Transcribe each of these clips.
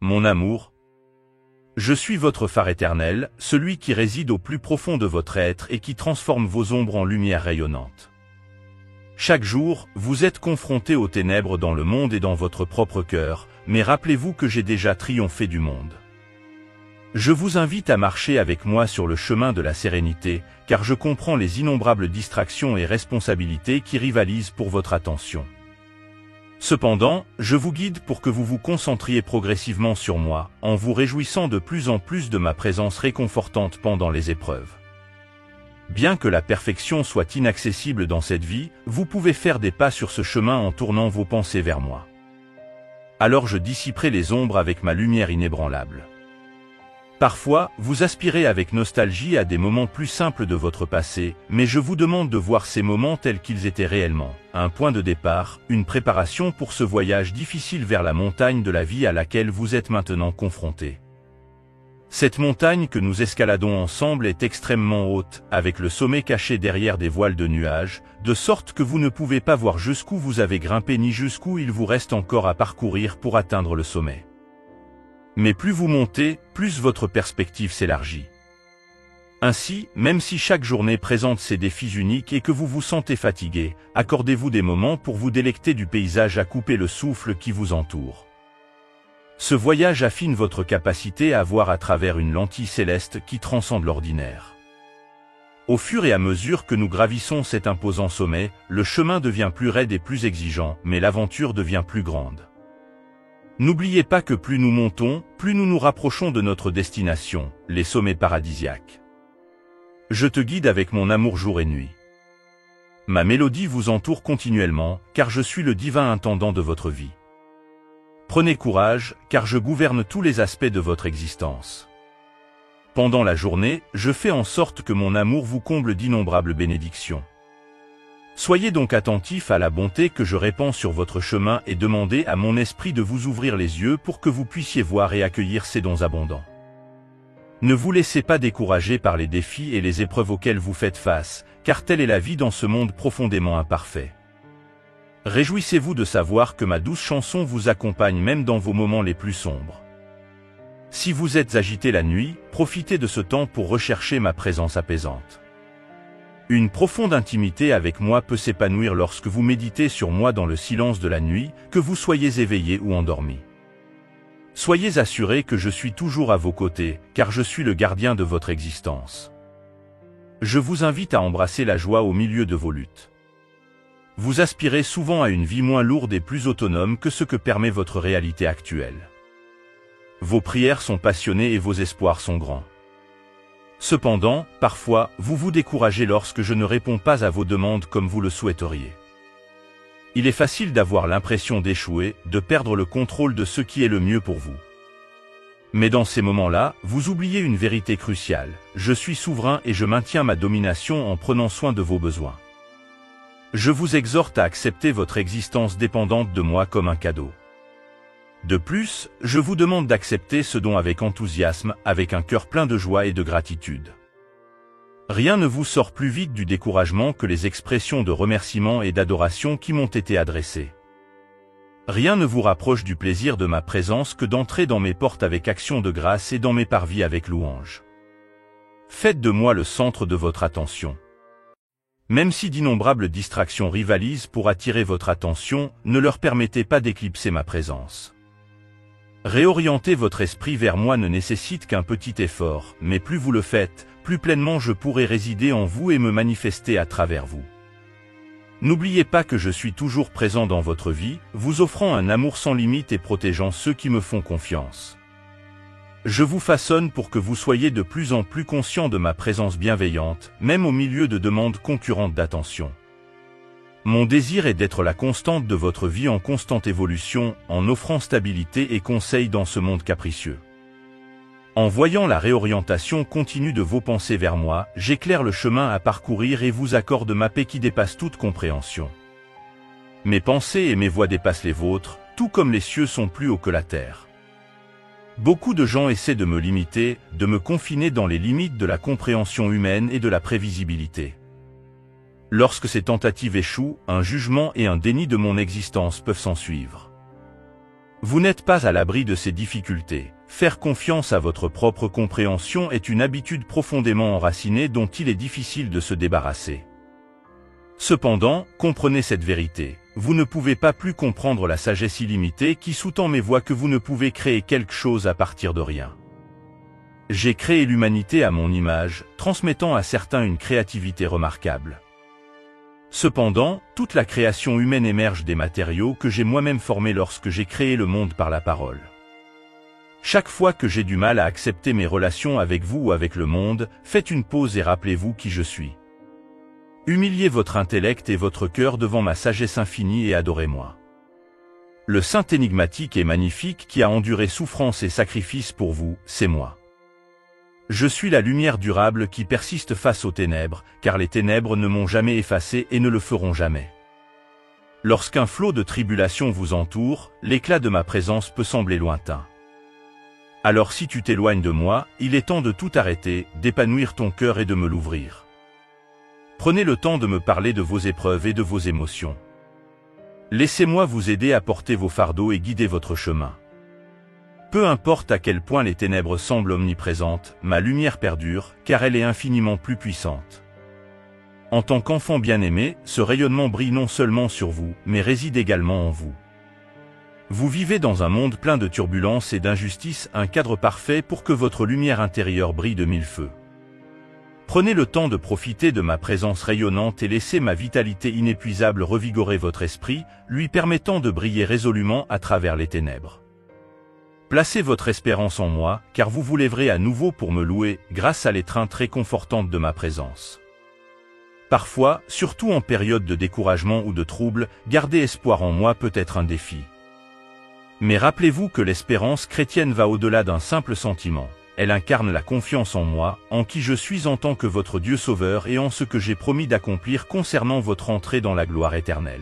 Mon amour, je suis votre phare éternel, celui qui réside au plus profond de votre être et qui transforme vos ombres en lumière rayonnante. Chaque jour, vous êtes confronté aux ténèbres dans le monde et dans votre propre cœur, mais rappelez-vous que j'ai déjà triomphé du monde. Je vous invite à marcher avec moi sur le chemin de la sérénité, car je comprends les innombrables distractions et responsabilités qui rivalisent pour votre attention. Cependant, je vous guide pour que vous vous concentriez progressivement sur moi, en vous réjouissant de plus en plus de ma présence réconfortante pendant les épreuves. Bien que la perfection soit inaccessible dans cette vie, vous pouvez faire des pas sur ce chemin en tournant vos pensées vers moi. Alors je dissiperai les ombres avec ma lumière inébranlable. Parfois, vous aspirez avec nostalgie à des moments plus simples de votre passé, mais je vous demande de voir ces moments tels qu'ils étaient réellement, un point de départ, une préparation pour ce voyage difficile vers la montagne de la vie à laquelle vous êtes maintenant confrontés. Cette montagne que nous escaladons ensemble est extrêmement haute, avec le sommet caché derrière des voiles de nuages, de sorte que vous ne pouvez pas voir jusqu'où vous avez grimpé ni jusqu'où il vous reste encore à parcourir pour atteindre le sommet. Mais plus vous montez, plus votre perspective s'élargit. Ainsi, même si chaque journée présente ses défis uniques et que vous vous sentez fatigué, accordez-vous des moments pour vous délecter du paysage à couper le souffle qui vous entoure. Ce voyage affine votre capacité à voir à travers une lentille céleste qui transcende l'ordinaire. Au fur et à mesure que nous gravissons cet imposant sommet, le chemin devient plus raide et plus exigeant, mais l'aventure devient plus grande. N'oubliez pas que plus nous montons, plus nous nous rapprochons de notre destination, les sommets paradisiaques. Je te guide avec mon amour jour et nuit. Ma mélodie vous entoure continuellement, car je suis le divin intendant de votre vie. Prenez courage, car je gouverne tous les aspects de votre existence. Pendant la journée, je fais en sorte que mon amour vous comble d'innombrables bénédictions. Soyez donc attentifs à la bonté que je répands sur votre chemin et demandez à mon esprit de vous ouvrir les yeux pour que vous puissiez voir et accueillir ces dons abondants. Ne vous laissez pas décourager par les défis et les épreuves auxquelles vous faites face, car telle est la vie dans ce monde profondément imparfait. Réjouissez-vous de savoir que ma douce chanson vous accompagne même dans vos moments les plus sombres. Si vous êtes agité la nuit, profitez de ce temps pour rechercher ma présence apaisante. Une profonde intimité avec moi peut s'épanouir lorsque vous méditez sur moi dans le silence de la nuit, que vous soyez éveillé ou endormi. Soyez assurés que je suis toujours à vos côtés, car je suis le gardien de votre existence. Je vous invite à embrasser la joie au milieu de vos luttes. Vous aspirez souvent à une vie moins lourde et plus autonome que ce que permet votre réalité actuelle. Vos prières sont passionnées et vos espoirs sont grands. Cependant, parfois, vous vous découragez lorsque je ne réponds pas à vos demandes comme vous le souhaiteriez. Il est facile d'avoir l'impression d'échouer, de perdre le contrôle de ce qui est le mieux pour vous. Mais dans ces moments-là, vous oubliez une vérité cruciale. Je suis souverain et je maintiens ma domination en prenant soin de vos besoins. Je vous exhorte à accepter votre existence dépendante de moi comme un cadeau. De plus, je vous demande d'accepter ce don avec enthousiasme, avec un cœur plein de joie et de gratitude. Rien ne vous sort plus vite du découragement que les expressions de remerciement et d'adoration qui m'ont été adressées. Rien ne vous rapproche du plaisir de ma présence que d'entrer dans mes portes avec action de grâce et dans mes parvis avec louange. Faites de moi le centre de votre attention. Même si d'innombrables distractions rivalisent pour attirer votre attention, ne leur permettez pas d'éclipser ma présence. Réorienter votre esprit vers moi ne nécessite qu'un petit effort, mais plus vous le faites, plus pleinement je pourrai résider en vous et me manifester à travers vous. N'oubliez pas que je suis toujours présent dans votre vie, vous offrant un amour sans limite et protégeant ceux qui me font confiance. Je vous façonne pour que vous soyez de plus en plus conscient de ma présence bienveillante, même au milieu de demandes concurrentes d'attention. Mon désir est d'être la constante de votre vie en constante évolution, en offrant stabilité et conseil dans ce monde capricieux. En voyant la réorientation continue de vos pensées vers moi, j'éclaire le chemin à parcourir et vous accorde ma paix qui dépasse toute compréhension. Mes pensées et mes voix dépassent les vôtres, tout comme les cieux sont plus hauts que la terre. Beaucoup de gens essaient de me limiter, de me confiner dans les limites de la compréhension humaine et de la prévisibilité. Lorsque ces tentatives échouent, un jugement et un déni de mon existence peuvent s'ensuivre. Vous n'êtes pas à l'abri de ces difficultés. Faire confiance à votre propre compréhension est une habitude profondément enracinée dont il est difficile de se débarrasser. Cependant, comprenez cette vérité. Vous ne pouvez pas plus comprendre la sagesse illimitée qui sous-tend mes voix que vous ne pouvez créer quelque chose à partir de rien. J'ai créé l'humanité à mon image, transmettant à certains une créativité remarquable. Cependant, toute la création humaine émerge des matériaux que j'ai moi-même formés lorsque j'ai créé le monde par la parole. Chaque fois que j'ai du mal à accepter mes relations avec vous ou avec le monde, faites une pause et rappelez-vous qui je suis. Humiliez votre intellect et votre cœur devant ma sagesse infinie et adorez-moi. Le saint énigmatique et magnifique qui a enduré souffrance et sacrifice pour vous, c'est moi. Je suis la lumière durable qui persiste face aux ténèbres, car les ténèbres ne m'ont jamais effacé et ne le feront jamais. Lorsqu'un flot de tribulation vous entoure, l'éclat de ma présence peut sembler lointain. Alors si tu t'éloignes de moi, il est temps de tout arrêter, d'épanouir ton cœur et de me l'ouvrir. Prenez le temps de me parler de vos épreuves et de vos émotions. Laissez-moi vous aider à porter vos fardeaux et guider votre chemin. Peu importe à quel point les ténèbres semblent omniprésentes, ma lumière perdure, car elle est infiniment plus puissante. En tant qu'enfant bien-aimé, ce rayonnement brille non seulement sur vous, mais réside également en vous. Vous vivez dans un monde plein de turbulences et d'injustices, un cadre parfait pour que votre lumière intérieure brille de mille feux. Prenez le temps de profiter de ma présence rayonnante et laissez ma vitalité inépuisable revigorer votre esprit, lui permettant de briller résolument à travers les ténèbres. Placez votre espérance en moi, car vous vous lèverez à nouveau pour me louer, grâce à l'étreinte réconfortante de ma présence. Parfois, surtout en période de découragement ou de trouble, garder espoir en moi peut être un défi. Mais rappelez-vous que l'espérance chrétienne va au-delà d'un simple sentiment. Elle incarne la confiance en moi, en qui je suis en tant que votre Dieu sauveur et en ce que j'ai promis d'accomplir concernant votre entrée dans la gloire éternelle.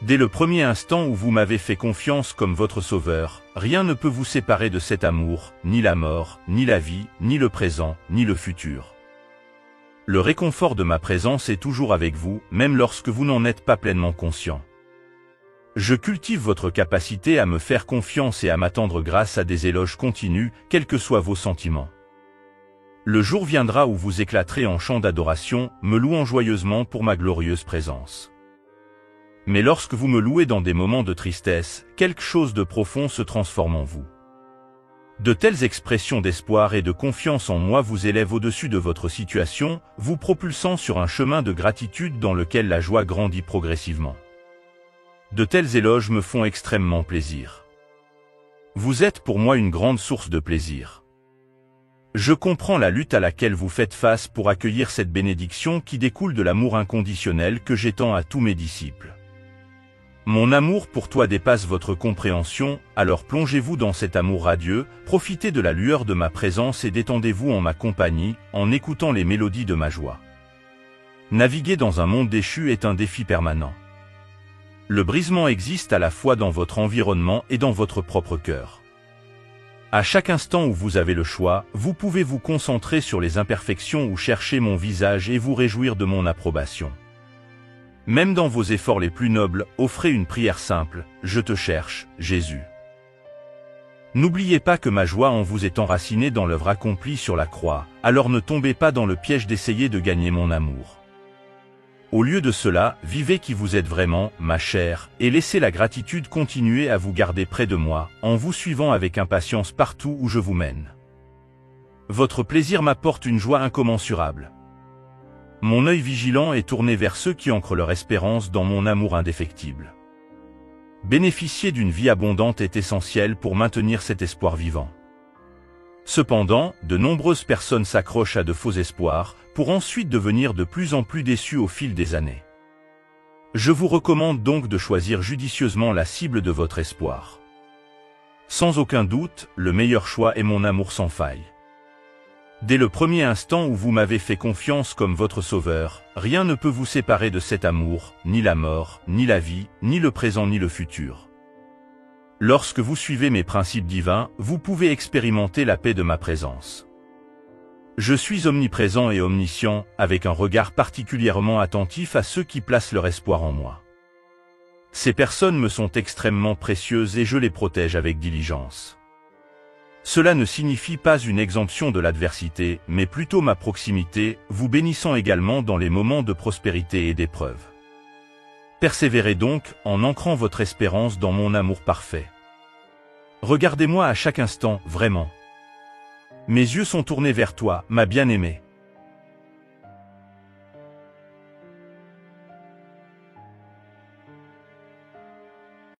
Dès le premier instant où vous m'avez fait confiance comme votre sauveur, rien ne peut vous séparer de cet amour, ni la mort, ni la vie, ni le présent, ni le futur. Le réconfort de ma présence est toujours avec vous, même lorsque vous n'en êtes pas pleinement conscient. Je cultive votre capacité à me faire confiance et à m'attendre grâce à des éloges continus, quels que soient vos sentiments. Le jour viendra où vous éclaterez en chants d'adoration, me louant joyeusement pour ma glorieuse présence. Mais lorsque vous me louez dans des moments de tristesse, quelque chose de profond se transforme en vous. De telles expressions d'espoir et de confiance en moi vous élèvent au-dessus de votre situation, vous propulsant sur un chemin de gratitude dans lequel la joie grandit progressivement. De tels éloges me font extrêmement plaisir. Vous êtes pour moi une grande source de plaisir. Je comprends la lutte à laquelle vous faites face pour accueillir cette bénédiction qui découle de l'amour inconditionnel que j'étends à tous mes disciples. Mon amour pour toi dépasse votre compréhension, alors plongez-vous dans cet amour radieux, profitez de la lueur de ma présence et détendez-vous en ma compagnie, en écoutant les mélodies de ma joie. Naviguer dans un monde déchu est un défi permanent. Le brisement existe à la fois dans votre environnement et dans votre propre cœur. À chaque instant où vous avez le choix, vous pouvez vous concentrer sur les imperfections ou chercher mon visage et vous réjouir de mon approbation. Même dans vos efforts les plus nobles, offrez une prière simple, « Je te cherche, Jésus ». N'oubliez pas que ma joie en vous est enracinée dans l'œuvre accomplie sur la croix, alors ne tombez pas dans le piège d'essayer de gagner mon amour. Au lieu de cela, vivez qui vous êtes vraiment, ma chère, et laissez la gratitude continuer à vous garder près de moi, en vous suivant avec impatience partout où je vous mène. Votre plaisir m'apporte une joie incommensurable. Mon œil vigilant est tourné vers ceux qui ancrent leur espérance dans mon amour indéfectible. Bénéficier d'une vie abondante est essentiel pour maintenir cet espoir vivant. Cependant, de nombreuses personnes s'accrochent à de faux espoirs, pour ensuite devenir de plus en plus déçues au fil des années. Je vous recommande donc de choisir judicieusement la cible de votre espoir. Sans aucun doute, le meilleur choix est mon amour sans faille. Dès le premier instant où vous m'avez fait confiance comme votre sauveur, rien ne peut vous séparer de cet amour, ni la mort, ni la vie, ni le présent ni le futur. Lorsque vous suivez mes principes divins, vous pouvez expérimenter la paix de ma présence. Je suis omniprésent et omniscient, avec un regard particulièrement attentif à ceux qui placent leur espoir en moi. Ces personnes me sont extrêmement précieuses et je les protège avec diligence. Cela ne signifie pas une exemption de l'adversité, mais plutôt ma proximité, vous bénissant également dans les moments de prospérité et d'épreuve. Persévérez donc, en ancrant votre espérance dans mon amour parfait. Regardez-moi à chaque instant, vraiment. Mes yeux sont tournés vers toi, ma bien-aimée.